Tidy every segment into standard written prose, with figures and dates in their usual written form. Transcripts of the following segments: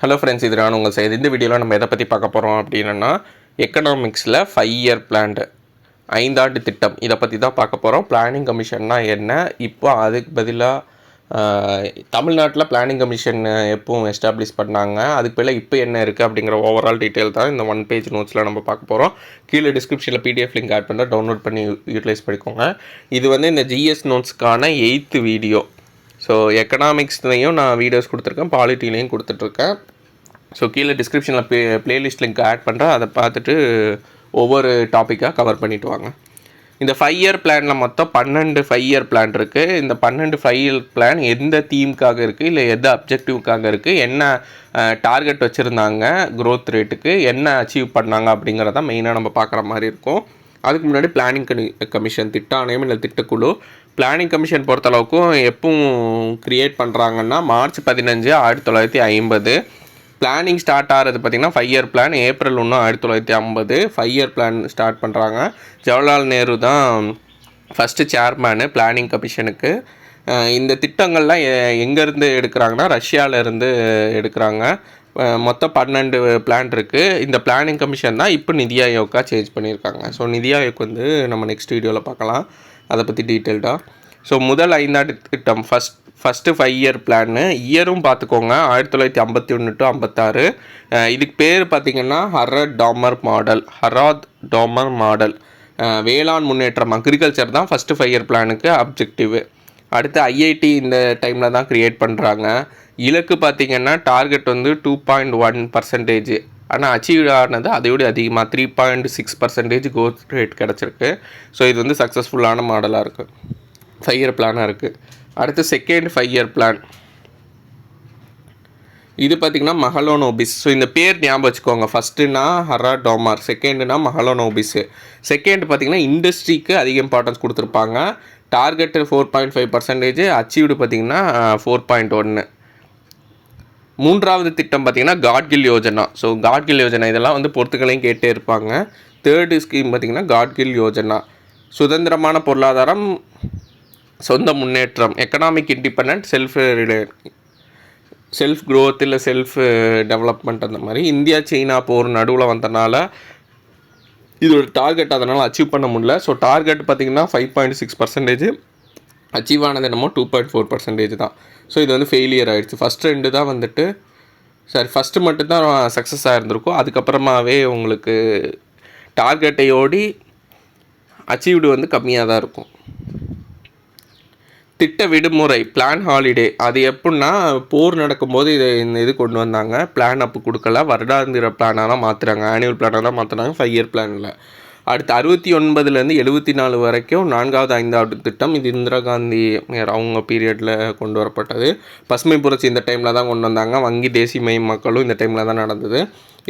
Hello friends, இது நான் உங்கள் செய்தி. இந்த வீடியோவில் நம்ம எதை பற்றி பார்க்க போகிறோம் அப்படின்னா, எக்கனாமிக்ஸில் 5 இயர் பிளான், 5 ஆண்டு திட்டம், இதை பற்றி தான் பார்க்க போகிறோம். பிளானிங் கமிஷன்னா என்ன, இப்போ அதுக்கு பதிலாக தமிழ்நாட்டில் பிளானிங் கமிஷன் எப்பவும் எஸ்டாப்ளிஷ் பண்ணாங்க, அதுக்கு பதிலாக இப்போ என்ன இருக்குது அப்படிங்கிற ஓவரால் டீட்டெயில் தான் இந்த 1 பேஜ் நோட்ஸில் நம்ம பார்க்க போகிறோம். கீழே டிஸ்கிரிப்ஷனில் பிடிஎஃப் லிங்க் ஆட் பண்ணுற, டவுன்லோட் பண்ணி யூட்டிலைஸ் பண்ணிக்கோங்க. இது வந்து இந்த ஜிஎஸ் நோட்ஸ்க்கான 8th வீடியோ. ஸோ எக்கனாமிக்ஸ்லையும் நான் வீடியோஸ் கொடுத்துருக்கேன், பாலிட்டிலையும் கொடுத்துட்ருக்கேன். ஸோ கீழே டிஸ்கிரிப்ஷனில் ப்ளேலிஸ்ட் லிங்க் ஆட் பண்ணுறேன், அதை பார்த்துட்டு ஒவ்வொரு டாப்பிக்காக கவர் பண்ணிவிட்டு வாங்க. இந்த 5 இயர் பிளானில் மொத்தம் 12 5 இயர் பிளான் இருக்குது. இந்த 12 5 இயர் பிளான் எந்த தீமுக்காக இருக்குது, இல்லை எந்த அப்ஜெக்டிவ்க்காக இருக்குது, என்ன டார்கெட் வச்சுருந்தாங்க, க்ரோத் ரேட்டுக்கு என்ன அச்சீவ் பண்ணாங்க அப்படிங்கிறத மெயினாக நம்ம பார்க்குற மாதிரி இருக்கும். அதுக்கு முன்னாடி பிளானிங் கமிஷன் திட்டாணையம் இல்லை திட்டக்குழு. பிளானிங் கமிஷன் பொறுத்தளவுக்கும் எப்பவும் க்ரியேட் பண்ணுறாங்கன்னா மார்ச் 15, 1950. பிளானிங் ஸ்டார்ட் ஆகிறது பார்த்திங்கன்னா 5 year plan April 1, 1950 5 year plan start பண்ணுறாங்க. ஜவஹர்லால் நேரு தான் ஃபஸ்ட்டு சேர்மேனு பிளானிங் கமிஷனுக்கு. இந்த திட்டங்கள்லாம் எங்கேருந்து எடுக்கிறாங்கன்னா ரஷ்யாவிலேருந்து எடுக்கிறாங்க. மொத்தம் 12 பிளான் இருக்குது. இந்த பிளானிங் கமிஷன் தான் இப்போ நிதி ஆயோக்காக சேஞ்ச் பண்ணியிருக்காங்க. ஸோ நிதி ஆயோக் வந்து நம்ம நெக்ஸ்ட் வீடியோவில் பார்க்கலாம், அதை பற்றி டீட்டெயில்டாக. ஸோ முதல் 5 ஆண்டு திட்டம் ஃபஸ்ட்டு 5 இயர் பிளான்னு இயரும் பார்த்துக்கோங்க, 1951 to 56. இதுக்கு பேர் பார்த்திங்கன்னா ஹராத் டாமர் மாடல். வேளாண் முன்னேற்றம், அக்ரிகல்ச்சர் தான் ஃபஸ்ட்டு 5 இயர் பிளானுக்கு அப்ஜெக்டிவ். அடுத்து ஐஐடி இந்த டைமில் தான் க்ரியேட் பண்ணுறாங்க. இலக்கு பார்த்திங்கன்னா டார்கெட் வந்து 2.1%, ஆனால் அச்சீவ் ஆனது அதையோடு அதிகமாக 3.6% க்ரோத் ரேட் கிடச்சிருக்கு. ஸோ இது வந்து சக்ஸஸ்ஃபுல்லான மாடலாக இருக்குது, 5 இயர் பிளானாக இருக்குது. அடுத்து செகண்ட் 5 இயர் பிளான், இது பார்த்திங்கன்னா மஹலனோபிஸ். ஸோ இந்த பேர் ஞாபகம் வச்சுக்கோங்க. ஃபஸ்ட்டுனா ஹராத் டாமர், செகண்டுனா மஹலனோபிஸ். செகண்ட் பார்த்திங்கன்னா இண்டஸ்ட்ரிக்கு அதிக இம்பார்ட்டன்ஸ் கொடுத்துருப்பாங்க. டார்கெட்டு 4.5%, அச்சீவ்டு பார்த்திங்கன்னா 4.1. மூன்றாவது திட்டம் பார்த்திங்கன்னா காட்கில் யோஜனா. ஸோ காட்கில் யோஜனா இதெல்லாம் வந்து பொறுத்துக்களையும் கேட்டே இருப்பாங்க. தேர்டு ஸ்கீம் பார்த்திங்கன்னா காட்கில் யோஜனா, சுதந்திரமான பொருளாதாரம், சொந்த முன்னேற்றம், எக்கனாமிக் இண்டிபெண்டன்ட், செல்ஃப் க்ரோத் இல்லை செல்ஃப் டெவலப்மெண்ட். அந்த மாதிரி இந்தியா சைனா போர் நடுவில் வந்தனால இதோட டார்கெட் அதனால் அச்சீவ் பண்ண முடியல. ஸோ டார்கெட் பார்த்திங்கன்னா 5.6%, அச்சீவ் ஆனது என்னமோ 2.4% தான். ஸோ இது வந்து ஃபெயிலியர் ஆகிடுச்சு. ஃபஸ்ட்டு 2 தான் வந்துட்டு ஃபஸ்ட்டு மட்டும்தான் சக்ஸஸ் ஆகிருந்திருக்கும். அதுக்கப்புறமாவே உங்களுக்கு டார்கெட்டையோடி அச்சீவ்டு வந்து கம்மியாக தான் இருக்கும். திட்ட விடுமுறை, பிளான் ஹாலிடே, அது எப்படின்னா போர் நடக்கும்போது இது கொண்டு வந்தாங்க. பிளான் அப்போ கொடுக்கல, வருடாந்திர பிளானாக தான் மாற்றுறாங்க, ஆனுவல் பிளானாக தான் மாற்றுறாங்க 5 இயர் பிளானில். அடுத்து 69லேருந்து 74 வரைக்கும் 4வது 5வது திட்டம். இது இந்திரா காந்தி அவங்க பீரியடில் கொண்டு வரப்பட்டது. பசுமை புரட்சி இந்த டைமில் தான் கொண்டு வந்தாங்க. வங்கி தேசியமயமாக்கலும் இந்த டைமில் தான் நடந்தது.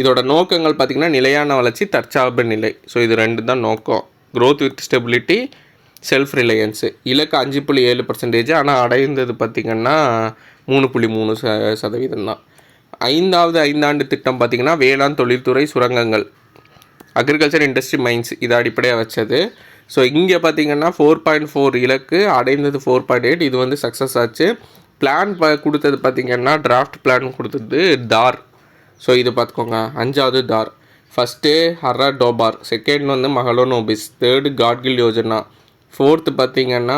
இதோட நோக்கங்கள் பார்த்திங்கன்னா நிலையான வளர்ச்சி, தற்சார்பு நிலை. ஸோ இது 2 தான் நோக்கம். Growth with stability, self Reliance. இலக்கு 5.7%, ஆனால் அடைந்தது பார்த்திங்கன்னா 3.3% தான். 5வது 5 ஆண்டு திட்டம் பார்த்திங்கன்னா வேளாண், தொழில்துறை, சுரங்கங்கள், அக்ரிகல்ச்சர், இண்டஸ்ட்ரி, மைன்ஸ், இதை அடிப்படையாக வச்சது. ஸோ இங்கே பார்த்திங்கன்னா 4.4 இலக்கு, அடைந்தது 4.8. இது வந்து சக்ஸஸ் ஆச்சு. பிளான் கொடுத்தது பார்த்திங்கன்னா டிராஃப்ட் பிளான் கொடுத்தது தார். ஸோ இது பார்த்துக்கோங்க, 5வது தார். ஃபஸ்ட்டு ஹராத் டாமர், செகண்ட் வந்து மஹலனோபிஸ், தேர்டு காட்கில் யோஜனா, 4th பார்த்திங்கன்னா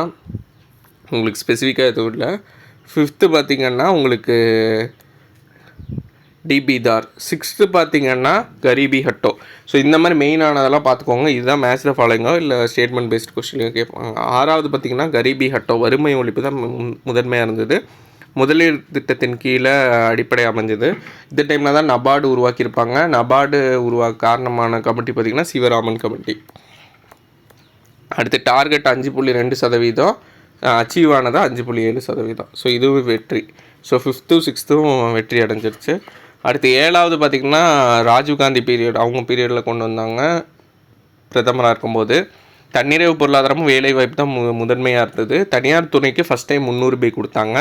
உங்களுக்கு ஸ்பெசிஃபிக்காக எதுவும் இல்லை. 5th பார்த்திங்கன்னா உங்களுக்கு டிபிதார், 6th பார்த்திங்கன்னா கரீபி ஹட்டோ. ஸோ இந்த மாதிரி மெயினானதெல்லாம் பார்த்துக்கோங்க. இதுதான் மேட்ச்சில் ஃபாலோயிங்கோ இல்லை ஸ்டேட்மெண்ட் பேஸ்ட் கொஸ்டின் கேட்பாங்க. 6வது பார்த்திங்கன்னா கரீபி ஹட்டோ, வறுமை ஒழிப்பு தான் முதன்மையாக இருந்தது. முதலீடு திட்டத்தின் கீழே அடிப்படை அமைஞ்சது. இந்த டைமில் தான் நபார்டு உருவாக்கியிருப்பாங்க. நபார்டு காரணமான கமிட்டி பார்த்திங்கன்னா சிவராமன் கமிட்டி. அடுத்து டார்கெட் 5.2%, அச்சீவ் ஆனது 5.7%. ஸோ இதுவும் வெற்றி. ஸோ 5th 6th வெற்றி அடைஞ்சிருச்சு. அடுத்து 7வது பார்த்திங்கன்னா ராஜீவ்காந்தி பீரியட், அவங்க பீரியடில் கொண்டு வந்தாங்க பிரதமராக இருக்கும்போது. தன்னிறைவு பொருளாதாரமும் வேலைவாய்ப்பு தான் முதன்மையாக இருந்தது. தனியார் துறைக்கு ஃபஸ்ட் டைம் 300 ரூபாய் கொடுத்தாங்க.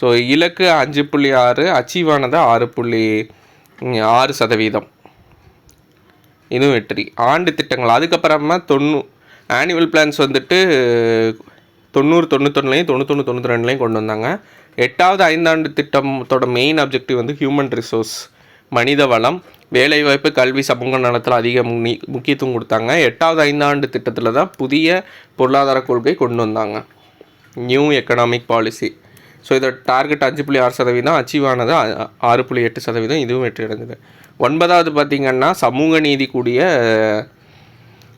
ஸோ இலக்கு 5.6, அச்சீவ் ஆனது 6.6%. இதுவும் வெற்றி. ஆண்டு திட்டங்கள் அதுக்கப்புறமா ஆனுவல் பிளான்ஸ் வந்துட்டு 91 92 கொண்டு வந்தாங்க. 8வது ஐந்தாண்டு திட்டத்தோட மெயின் அப்ஜெக்டிவ் வந்து ஹியூமன் ரிசோர்ஸ், மனித வளம், வேலைவாய்ப்பு, கல்வி, சமூக நலத்தில் அதிக முக்கியத்துவம் கொடுத்தாங்க. 8வது ஐந்தாண்டு திட்டத்தில் தான் புதிய பொருளாதார கொள்கை கொண்டு வந்தாங்க, நியூ எக்கனாமிக் பாலிசி. ஸோ இதோட டார்கெட் 5.6% அச்சீவ் ஆனது 6.8%, இதுவும் வெற்றி அடைஞ்சது. 9வது பார்த்திங்கன்னா சமூக நீதி கூடிய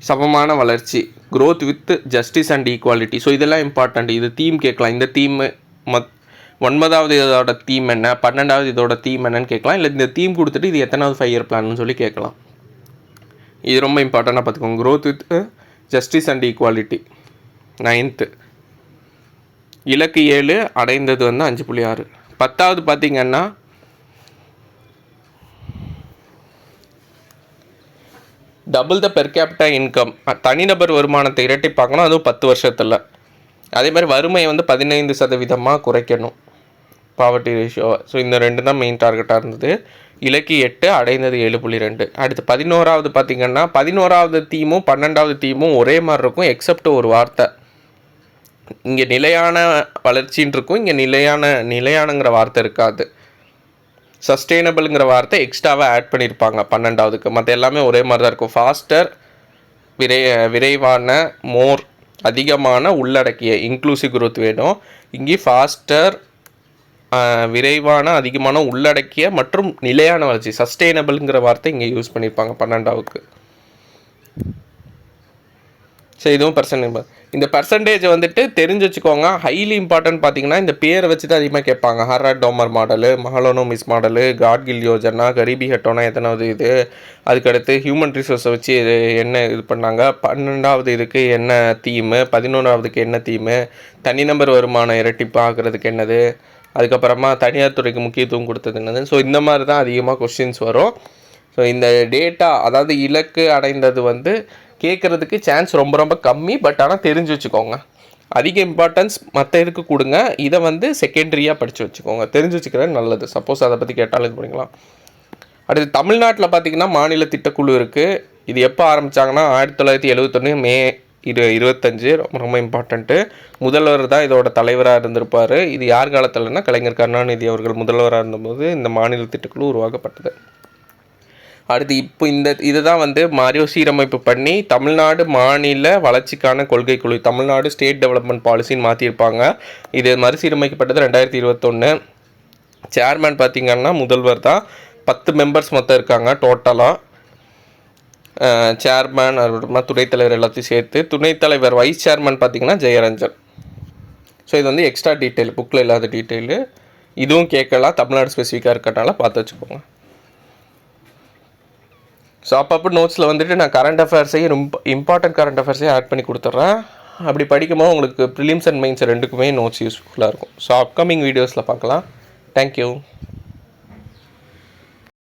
சமமான வளர்ச்சி, growth with justice and equality. So இதெல்லாம் இம்பார்ட்டண்ட். இது தீம் கேட்கலாம். இந்த தீம் 9வது இதோட தீம் என்ன, 12வது இதோட தீம் என்னன்னு கேட்கலாம். இல்லை இந்த தீம் கொடுத்துட்டு இது எத்தனாவது 5 இயர் பிளான்னு சொல்லி கேட்கலாம். இது ரொம்ப இம்பார்ட்டண்ட்டாக பார்த்துக்கோங்க. Growth with justice and equality. 9th இலக்கு 7, அடைந்தது வந்து 5.6. 10வது பார்த்திங்கன்னா double the per capita income, தனிநபர் வருமானத்தை இரட்டிப்பாக்கணும், அதுவும் 10 வருஷத்தில். அதே மாதிரி வறுமையை வந்து 15% குறைக்கணும், பாவர்ட்டி ரேஷியோ. ஸோ இந்த 2 தான் மெயின் டார்கெட்டாக இருந்தது. இலக்கு 8, அடைந்தது 7.2. அடுத்து 11வது பார்த்திங்கன்னா 11வது தீமும் 12வது தீமும் ஒரே மாதிரி இருக்கும், எக்ஸப்ட் ஒரு வார்த்தை. இங்கே நிலையான வளர்ச்சின்னு இருக்கும், இங்கே நிலையானங்கிற வார்த்தை இருக்காது. சஸ்டெயினபிள்ங்கிற வார்த்தை எக்ஸ்ட்ராவாக ஆட் பண்ணியிருப்பாங்க 12வதுக்கு. மற்ற எல்லாமே ஒரே மாதிரி தான் இருக்கும். ஃபாஸ்டர், விரைவான, மோர், அதிகமான, உள்ளடக்கிய, இன்க்ளூசிவ் குரோத் வேணும். இங்கே ஃபாஸ்டர், விரைவான, அதிகமான, உள்ளடக்கிய மற்றும் நிலையான வளர்ச்சி, சஸ்டெயினபிள்ங்கிற வார்த்தை இங்கே யூஸ் பண்ணியிருப்பாங்க 12வது. ஸோ இதுவும் பர்சன்டேஜ். இந்த பர்சன்டேஜ் வந்துட்டு தெரிஞ்சு வச்சுக்கோங்க. ஹைலி இம்பார்ட்டன்ட் பார்த்தீங்கன்னா இந்த பேரை வச்சு தான் அதிகமாக கேட்பாங்க. ஹர்ராட் டோமர் மாடலு, மஹலோனோமிஸ் மாடலு, காட்கில் யோஜனா, கரீபி ஹட்டோனா எத்தனாவது இது, அதுக்கடுத்து ஹியூமன் ரிசோர்ஸை வச்சு என்ன இது பண்ணாங்க, 12வது இதுக்கு என்ன தீமு, 11வதுக்கு என்ன தீமு, தனிநபர் வருமானம் இரட்டிப்பு ஆகிறதுக்கு என்னது, அதுக்கப்புறமா தனியார் துறைக்கு முக்கியத்துவம் கொடுத்தது என்னது. ஸோ இந்த மாதிரி தான் அதிகமாக கொஸ்டின்ஸ் வரும். ஸோ இந்த டேட்டா, அதாவது இலக்கு அடைந்தது வந்து கேட்குறதுக்கு சான்ஸ் ரொம்ப ரொம்ப கம்மி. பட் ஆனால் தெரிஞ்சு வச்சுக்கோங்க. அதிக இம்பார்ட்டன்ஸ் மற்ற இதுக்கு கொடுங்க. இதை வந்து செகண்டரியாக படித்து வச்சுக்கோங்க, தெரிஞ்சு வச்சுக்கிறது நல்லது. சப்போஸ் அதை பற்றி கேட்டாலும் இது பண்ணிக்கலாம். அடுத்து தமிழ்நாட்டில் பார்த்திங்கன்னா மாநில திட்டக்குழு இருக்குது. இது எப்போ ஆரம்பித்தாங்கன்னா 1971 மே 25. ரொம்ப இம்பார்ட்டண்ட்டு. முதல்வர் தான் இதோட தலைவராக இருந்திருப்பார். இது யார் காலத்தில்னா கலைஞர் கருணாநிதி அவர்கள் முதல்வராக இருந்தபோது இந்த மாநில திட்டக்குழு உருவாக்கப்பட்டது. அடுத்து இப்போ இதை தான் வந்து சீரமைப்பு பண்ணி தமிழ்நாடு மாநில வளர்ச்சிக்கான கொள்கை குழு, தமிழ்நாடு ஸ்டேட் டெவலப்மெண்ட் பாலிசின்னு மாற்றிருப்பாங்க. இது மறுசீரமைக்கப்பட்டது 2021. சேர்மேன் பார்த்திங்கன்னா முதல்வர் தான். 10 மெம்பர்ஸ் மொத்தம் இருக்காங்க டோட்டலாக. சேர்மேன், அப்புறமா துணைத்தலைவர் எல்லாத்தையும் சேர்த்து. துணைத்தலைவர் வைஸ் சேர்மேன் பார்த்திங்கன்னா ஜெயரஞ்சன். ஸோ இது வந்து எக்ஸ்ட்ரா டீட்டெயில், புக்கில் இல்லாத டீட்டெயிலு. இதுவும் கேட்கலாம், தமிழ்நாடு ஸ்பெசிஃபிக்காக இருக்கிறனால பார்த்து வச்சுக்கோங்க. ஸோ அப்பப்போ நோட்ஸில் வந்துட்டு நான் கரண்ட் அஃபேர்ஸையும் ரொம்ப இம்பார்ட்டன்ட் கரண்ட் அஃபேர்ஸையும் ஆட் பண்ணி கொடுத்துட்றேன். அப்படி படிக்கும்போது உங்களுக்கு ப்ரிலிம்ஸ் அண்ட் மெயின்ஸ் ரெண்டுக்குமே நோட்ஸ் யூஸ்ஃபுல்லாக இருக்கும். ஸோ அப்கமிங் வீடியோஸில் பார்க்கலாம். தேங்க்யூ.